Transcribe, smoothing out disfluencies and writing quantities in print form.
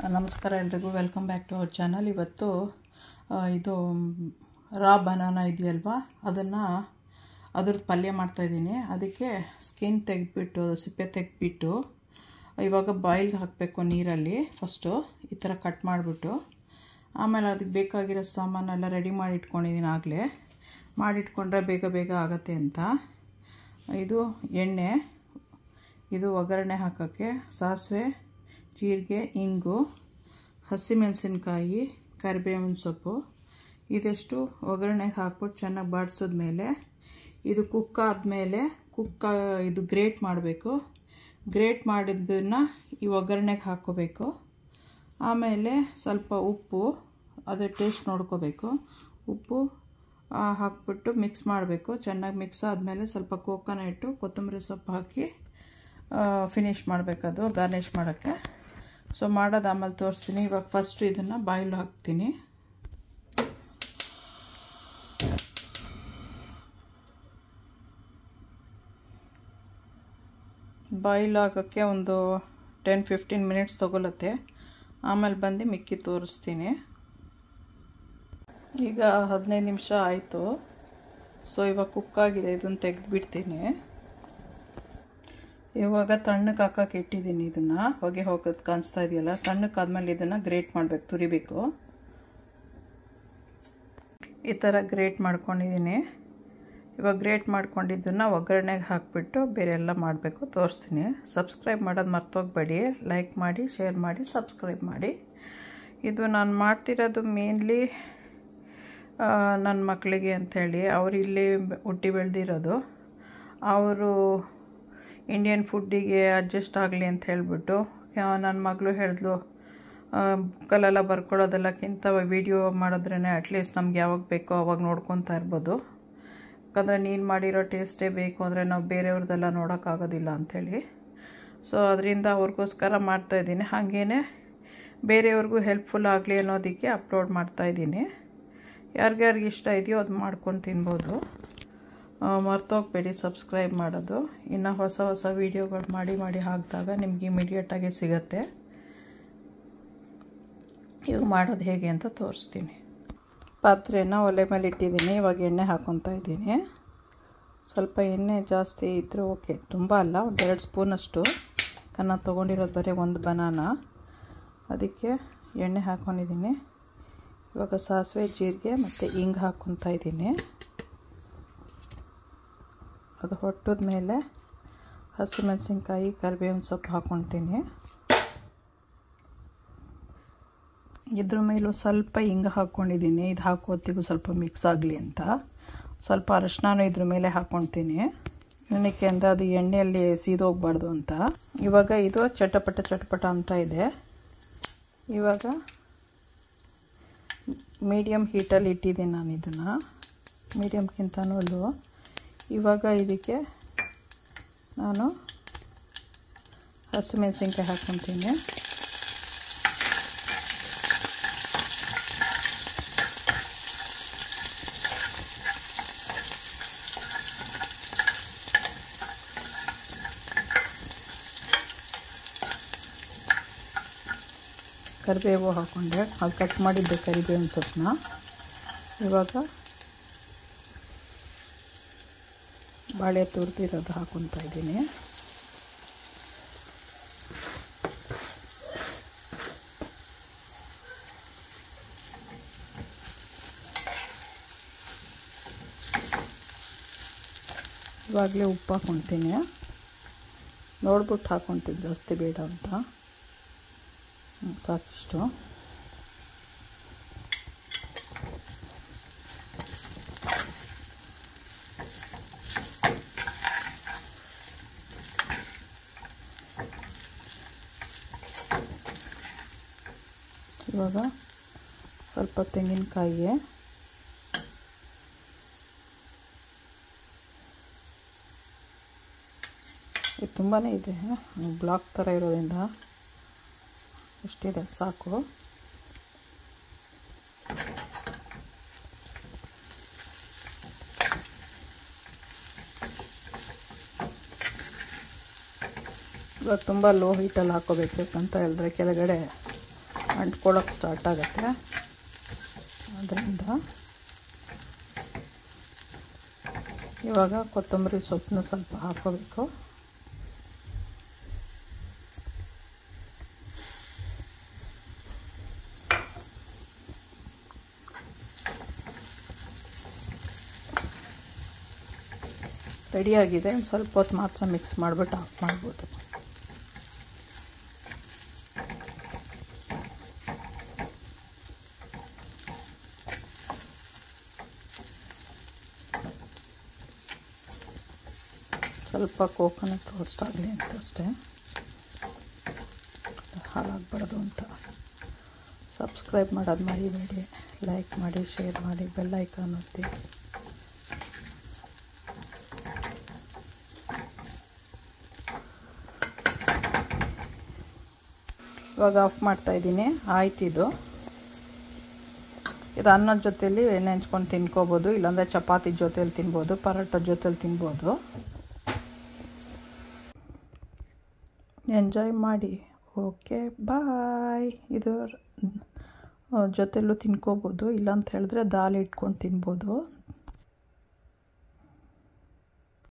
ನಮಸ್ಕಾರ ಎಲ್ರಿಗೂ, welcome back to our channel. ಇವತ್ತು ಇದು ರಾ ಬನಾನಾ ಇದೆಯಲ್ವಾ, ಅದ್ರದ್ದು ಪಲ್ಯ ಮಾಡ್ತಾಯಿದ್ದೀನಿ. ಅದಕ್ಕೆ ಸ್ಕಿನ್ ತೆಗೆದ್ಬಿಟ್ಟು, ಸಿಪ್ಪೆ ತೆಗೆದ್ಬಿಟ್ಟು ಇವಾಗ ಬಾಯ್ಲ್ಗೆ ಹಾಕಬೇಕು ನೀರಲ್ಲಿ. ಫಸ್ಟು ಈ ಥರ ಕಟ್ ಮಾಡಿಬಿಟ್ಟು ಆಮೇಲೆ ಅದಕ್ಕೆ ಬೇಕಾಗಿರೋ ಸಾಮಾನೆಲ್ಲ ರೆಡಿ ಮಾಡಿ ಇಟ್ಕೊಂಡಿದ್ದೀನಿ. ಆಗಲೇ ಮಾಡಿಟ್ಕೊಂಡ್ರೆ ಬೇಗ ಆಗುತ್ತೆ ಅಂತ. ಇದು ಎಣ್ಣೆ, ಇದು ಒಗ್ಗರಣೆ ಹಾಕೋಕ್ಕೆ ಸಾಸಿವೆ, ಜೀರಿಗೆ, ಇಂಗು, ಹಸಿಮೆಣಸಿನ್ಕಾಯಿ, ಕರಿಬೇವಿನ ಸೊಪ್ಪು ಇದೆಷ್ಟು ಒಗ್ಗರಣೆಗೆ ಹಾಕ್ಬಿಟ್ಟು ಚೆನ್ನಾಗಿ ಬಾಡಿಸಿದ್ಮೇಲೆ ಇದು ಕುಕ್ ಆದಮೇಲೆ ಇದು ಗ್ರೇಟ್ ಮಾಡಬೇಕು. ಗ್ರೇಟ್ ಮಾಡಿದ್ದನ್ನು ಈ ಒಗ್ಗರಣೆಗೆ ಹಾಕ್ಕೋಬೇಕು. ಆಮೇಲೆ ಸ್ವಲ್ಪ ಉಪ್ಪು, ಅದು ಟೇಸ್ಟ್ ನೋಡ್ಕೋಬೇಕು. ಉಪ್ಪು ಹಾಕ್ಬಿಟ್ಟು ಮಿಕ್ಸ್ ಮಾಡಬೇಕು. ಚೆನ್ನಾಗಿ ಮಿಕ್ಸ್ ಆದಮೇಲೆ ಸ್ವಲ್ಪ ಕೋಕೋನಟ್ಟು, ಕೊತ್ತಂಬರಿ ಸೊಪ್ಪು ಹಾಕಿ ಫಿನಿಷ್ ಮಾಡಬೇಕದು ಗಾರ್ನಿಷ್ ಮಾಡೋಕ್ಕೆ. ಸೊ ಮಾಡೋದು ಆಮೇಲೆ ತೋರಿಸ್ತೀನಿ. ಇವಾಗ ಫಸ್ಟು ಇದನ್ನು ಬಾಯ್ಲ್ ಹಾಕ್ತೀನಿ. ಬಾಯ್ಲ್ ಆಗೋಕ್ಕೆ ಒಂದು 10-15 ಮಿನಿಟ್ಸ್ ತೊಗೊಳುತ್ತೆ. ಆಮೇಲೆ ಬಂದು ಮಿಕ್ಕಿ ತೋರಿಸ್ತೀನಿ. ಈಗ 15 ನಿಮಿಷ ಆಯಿತು. ಸೊ ಇವಾಗ ಕುಕ್ಕಾಗಿದೆ, ಇದನ್ನು ತೆಗೆದುಬಿಡ್ತೀನಿ. ಇವಾಗ ತಣ್ಣಕ್ಕೆ ಹಾಕೋಕೆ ಇಟ್ಟಿದ್ದೀನಿ. ಇದನ್ನು ಹೊಗೆ ಹೋಗೋದು ಕಾಣಿಸ್ತಾ ಇದೆಯಲ್ಲ, ತಣ್ಣಕ್ಕಾದ್ಮೇಲೆ ಇದನ್ನು ಗ್ರೇಟ್ ಮಾಡಬೇಕು, ತುರಿಬೇಕು. ಈ ಥರ ಗ್ರೇಟ್ ಮಾಡ್ಕೊಂಡಿದ್ದೀನಿ. ಇವಾಗ ಗ್ರೇಟ್ ಮಾಡ್ಕೊಂಡಿದ್ದನ್ನು ಒಗ್ಗರಣೆಗೆ ಹಾಕಿಬಿಟ್ಟು ಬೇರೆ ಎಲ್ಲ ಮಾಡಬೇಕು, ತೋರಿಸ್ತೀನಿ. ಸಬ್ಸ್ಕ್ರೈಬ್ ಮಾಡೋದು ಮರ್ತೋಗ್ಬೇಡಿ. ಲೈಕ್ ಮಾಡಿ, ಶೇರ್ ಮಾಡಿ, ಸಬ್ಸ್ಕ್ರೈಬ್ ಮಾಡಿ. ಇದು ನಾನು ಮಾಡ್ತಿರೋದು ಮೇನ್ಲಿ ನನ್ನ ಮಕ್ಕಳಿಗೆ ಅಂಥೇಳಿ. ಅವರು ಇಲ್ಲಿ ಹುಟ್ಟಿ ಬೆಳೆದಿರೋದು. ಅವರು ಇಂಡಿಯನ್ ಫುಡ್ಡಿಗೆ ಅಡ್ಜಸ್ಟ್ ಆಗಲಿ ಅಂತ ಹೇಳಿಬಿಟ್ಟು ನನ್ನ ಮಗಳು ಹೇಳಿದ್ಲು, ಬುಕ್ಕಲ್ಲೆಲ್ಲ ಬರ್ಕೊಳ್ಳೋದೆಲ್ಲಕ್ಕಿಂತ ವಿಡಿಯೋ ಮಾಡಿದ್ರೇ ಅಟ್ಲೀಸ್ಟ್ ನಮ್ಗೆ ಯಾವಾಗ ಬೇಕೋ ಅವಾಗ ನೋಡ್ಕೊತಾ ಇರ್ಬೋದು. ಯಾಕಂದರೆ ನೀನು ಮಾಡಿರೋ ಟೇಸ್ಟೇ ಬೇಕು ಅಂದರೆ ನಾವು ಬೇರೆಯವ್ರದ್ದೆಲ್ಲ ನೋಡೋಕ್ಕಾಗೋದಿಲ್ಲ ಅಂಥೇಳಿ. ಸೊ ಅದರಿಂದ ಅವ್ರಿಗೋಸ್ಕರ ಮಾಡ್ತಾಯಿದ್ದೀನಿ. ಹಾಗೇ ಬೇರೆಯವ್ರಿಗೂ ಹೆಲ್ಪ್ಫುಲ್ ಆಗಲಿ ಅನ್ನೋದಕ್ಕೆ ಅಪ್ಲೋಡ್ ಮಾಡ್ತಾಯಿದ್ದೀನಿ. ಯಾರಿಗ್ಯಾರಿಗೆ ಇಷ್ಟ ಇದೆಯೋ ಅದು ಮಾಡ್ಕೊಂಡು ತಿನ್ಬೋದು. ಮರ್ತೋಗ್ಬೇಡಿ ಸಬ್ಸ್ಕ್ರೈಬ್ ಮಾಡೋದು. ಇನ್ನು ಹೊಸ ವೀಡಿಯೋಗಳು ಮಾಡಿ ಹಾಕಿದಾಗ ನಿಮ್ಗೆ ಇಮಿಡಿಯೇಟಾಗಿ ಸಿಗುತ್ತೆ. ಇವಾಗ ಮಾಡೋದು ಹೇಗೆ ಅಂತ ತೋರಿಸ್ತೀನಿ. ಪಾತ್ರೆನ ಒಲೆ ಮೇಲೆ ಇಟ್ಟಿದ್ದೀನಿ. ಇವಾಗ ಎಣ್ಣೆ ಹಾಕ್ಕೊತಾ ಇದ್ದೀನಿ. ಸ್ವಲ್ಪ ಎಣ್ಣೆ ಜಾಸ್ತಿ ಇದ್ದರೆ ಓಕೆ, ತುಂಬ ಅಲ್ಲ, 1-2 ಸ್ಪೂನಷ್ಟು. ನಾನು ತೊಗೊಂಡಿರೋದು ಬರೀ ಒಂದು ಬನಾನಾ, ಅದಕ್ಕೆ ಎಣ್ಣೆ ಹಾಕ್ಕೊಂಡಿದ್ದೀನಿ. ಇವಾಗ ಸಾಸಿವೆ, ಜೀರಿಗೆ ಮತ್ತು ಇಂಗು ಹಾಕ್ಕೊತಾ ಇದ್ದೀನಿ. ಅದು ಹೊಟ್ಟದ ಮೇಲೆ ಹಸಿಮೆಣಸಿನ್ಕಾಯಿ, ಕರಿಬೇವಿನ ಸೊಪ್ಪು ಹಾಕ್ಕೊತೀನಿ. ಇದ್ರ ಮೇಲೂ ಸ್ವಲ್ಪ ಹಿಂಗೆ ಹಾಕ್ಕೊಂಡಿದ್ದೀನಿ. ಇದು ಹಾಕೋತ್ತಿಗೂ ಸ್ವಲ್ಪ ಮಿಕ್ಸ್ ಆಗಲಿ ಅಂತ. ಸ್ವಲ್ಪ ಅರಿಶಿನೂ ಇದ್ರ ಮೇಲೆ ಹಾಕ್ಕೊತೀನಿ. ಏನಕ್ಕೆ ಅಂದರೆ ಅದು ಎಣ್ಣೆಯಲ್ಲಿ ಸೀದೋಗಬಾರ್ದು ಅಂತ. ಇವಾಗ ಇದು ಚಟಪಟ ಅಂತ ಇದೆ. ಇವಾಗ ಮೀಡಿಯಮ್ ಹೀಟಲ್ಲಿ ಇಟ್ಟಿದ್ದೀನಿ ನಾನು ಇದನ್ನು, ಮೀಡಿಯಮ್ಗಿಂತನೂ ಲೋ. ಇವಾಗ ಇದಕ್ಕೆ ನಾನು ಹಸಿಮೆಣಸಿನ್ಕಾಯಿ ಹಾಕ್ಕೊತೀನಿ. ಕರಿಬೇವು ಹಾಕ್ಕೊಂಡೆ, ಅದು ಕಟ್ ಮಾಡಿದ್ದೆ ಕರಿಬೇವಿನ ಸೊಪ್ಪನ್ನ. ಇವಾಗ ಬಾಳೆ ತುರಿದಿರೋದು ಹಾಕ್ಕೊತಾ ಇದ್ದೀನಿ. ಇವಾಗಲೇ ಉಪ್ಪು ಹಾಕ್ಕೊತೀನಿ. ನೋಡ್ಬಿಟ್ಟು ಹಾಕ್ಕೊತೀನಿ, ಜಾಸ್ತಿ ಬೇಡ ಅಂತ. ಸಾಕಿಷ್ಟು. ಇವಾಗ ಸ್ವಲ್ಪ ತೆಂಗಿನಕಾಯಿ, ಇದು ತುಂಬಾ ಇದೆ, ಬ್ಲಾಕ್ ಥರ ಇರೋದ್ರಿಂದ ಇಷ್ಟಿದೆ ಸಾಕು. ಇವಾಗ ತುಂಬ ಲೋ ಹೀಟಲ್ಲಿ ಹಾಕ್ಕೋಬೇಕು, ಯಾಕಂತ ಹೇಳಿದ್ರೆ ಕೆಳಗಡೆ ಅಂಟ್ಕೊಳ್ಳೋಕೆ ಸ್ಟಾರ್ಟ್ ಆಗುತ್ತೆ. ಅದರಿಂದ ಇವಾಗ ಕೊತ್ತಂಬರಿ ಸೊಪ್ಪನ್ನು ಸ್ವಲ್ಪ ಹಾಕೋಬೇಕು. ರೆಡಿಯಾಗಿದೆ. ಸ್ವಲ್ಪ ಹೊತ್ತು ಮಾತ್ರ ಮಿಕ್ಸ್ ಮಾಡಿಬಿಟ್ಟು ಆಫ್ ಮಾಡ್ಬೋದು. ಸ್ವಲ್ಪ ಕೋಕೋನಟ್ ರೋಸ್ಟ್ ಆಗಲಿ ಅಂತ ಅಷ್ಟೇ, ಹಾಳಾಗಬಾರ್ದು ಅಂತ. ಸಬ್ಸ್ಕ್ರೈಬ್ ಮಾಡೋದು ಮರಿಬೇಡಿ. ಲೈಕ್ ಮಾಡಿ, ಶೇರ್ ಮಾಡಿ, ಬೆಲ್ ಐಕಾನ್ ಒತ್ತಿ. ಇವಾಗ ಆಫ್ ಮಾಡ್ತಾಯಿದ್ದೀನಿ. ಆಯ್ತು. ಇದು ಅನ್ನದ ಜೊತೆಯಲ್ಲಿ ನೆಂಚ್ಕೊಂಡು ತಿನ್ಕೋಬೋದು, ಇಲ್ಲಾಂದರೆ ಚಪಾತಿ ಜೊತೆಯಲ್ಲಿ ತಿನ್ಬೋದು, ಪರೋಟ ಜೊತೆಯಲ್ಲಿ ತಿನ್ಬೋದು. ಎಂಜಾಯ್ ಮಾಡಿ. ಓಕೆ, ಬಾಯ್. ಇದು ಜೊತೆಯಲ್ಲೂ ತಿನ್ಕೋಬೋದು, ಇಲ್ಲಾಂತ ಹೇಳಿದ್ರೆ ದಾಲ್ ಇಟ್ಕೊಂಡು ತಿನ್ಬೋದು.